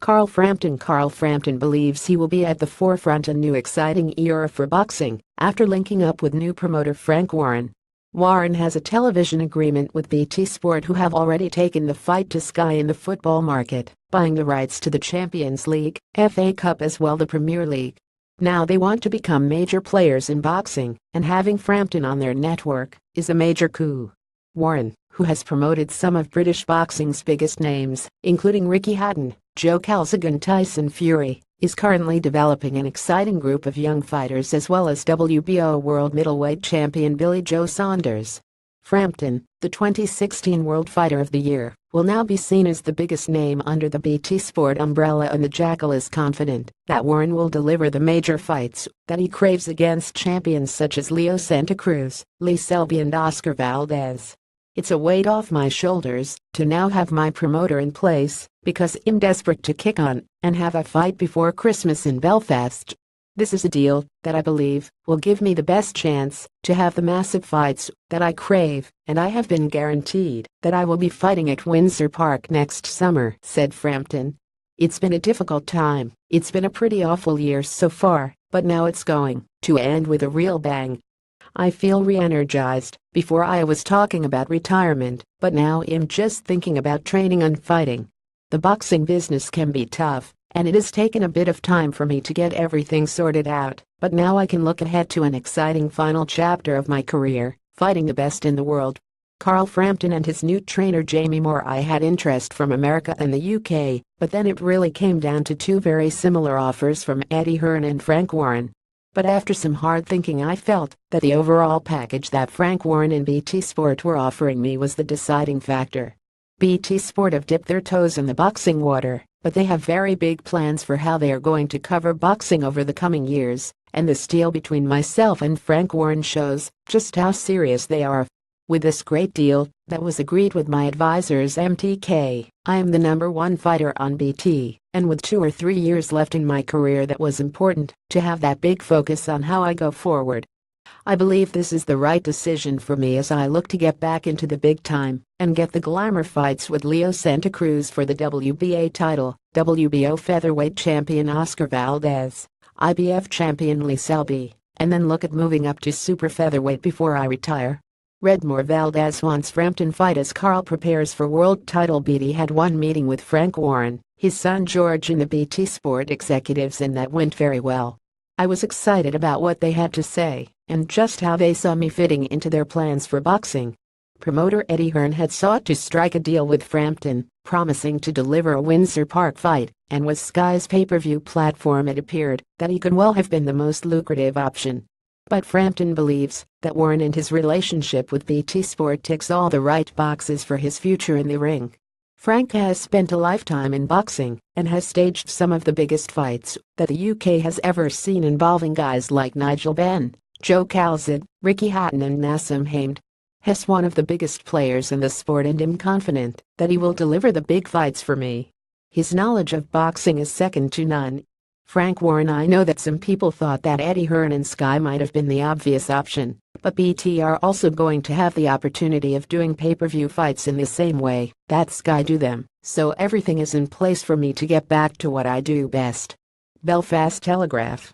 Carl Frampton believes he will be at the forefront of a new exciting era for boxing after linking up with new promoter Frank Warren. Warren has a television agreement with BT Sport, who have already taken the fight to Sky in the football market, buying the rights to the Champions League, FA Cup as well the Premier League. Now they want to become major players in boxing, and having Frampton on their network is a major coup. Warren, who has promoted some of British boxing's biggest names, including Ricky Hatton, Joe Calzaghe and Tyson Fury, is currently developing an exciting group of young fighters as well as WBO World Middleweight Champion Billy Joe Saunders. Frampton, the 2016 World Fighter of the Year, will now be seen as the biggest name under the BT Sport umbrella, and the Jackal is confident that Warren will deliver the major fights that he craves against champions such as Leo Santa Cruz, Lee Selby and Oscar Valdez. It's a weight off my shoulders to now have my promoter in place, because I'm desperate to kick on and have a fight before Christmas in Belfast. This is a deal that I believe will give me the best chance to have the massive fights that I crave, and I have been guaranteed that I will be fighting at Windsor Park next summer, said Frampton. It's been a difficult time, it's been a pretty awful year so far, but now it's going to end with a real bang. I feel re-energized. Before I was talking about retirement, but now I'm just thinking about training and fighting. The boxing business can be tough, and it has taken a bit of time for me to get everything sorted out, but now I can look ahead to an exciting final chapter of my career, fighting the best in the world. Carl Frampton and his new trainer Jamie Moore. I had interest from America and the UK, but then it really came down to two very similar offers from Eddie Hearn and Frank Warren. But after some hard thinking, I felt that the overall package that Frank Warren and BT Sport were offering me was the deciding factor. BT Sport have dipped their toes in the boxing water, but they have very big plans for how they are going to cover boxing over the coming years, and this deal between myself and Frank Warren shows just how serious they are. With this great deal that was agreed with my advisors MTK, I am the #1 fighter on BT, and with 2 or 3 years left in my career, that was important to have that big focus on how I go forward. I believe this is the right decision for me as I look to get back into the big time and get the glamour fights with Leo Santa Cruz for the WBA title, WBO featherweight champion Oscar Valdez, IBF champion Lee Selby, and then look at moving up to super featherweight before I retire. Redmore Valdez wants Frampton fight as Carl prepares for world title. BT had one meeting with Frank Warren, his son George and the BT Sport executives, and that went very well. I was excited about what they had to say and just how they saw me fitting into their plans for boxing. Promoter Eddie Hearn had sought to strike a deal with Frampton, promising to deliver a Windsor Park fight, and with Sky's pay-per-view platform it appeared that he could well have been the most lucrative option. But Frampton believes that Warren and his relationship with BT Sport ticks all the right boxes for his future in the ring. Frank has spent a lifetime in boxing and has staged some of the biggest fights that the UK has ever seen, involving guys like Nigel Benn, Joe Calzaghe, Ricky Hatton and Nassim Hamed. He's one of the biggest players in the sport, and I'm confident that he will deliver the big fights for me. His knowledge of boxing is second to none. Frank Warren. I know that some people thought that Eddie Hearn and Sky might have been the obvious option, but BT are also going to have the opportunity of doing pay-per-view fights in the same way that Sky do them, so everything is in place for me to get back to what I do best. Belfast Telegraph.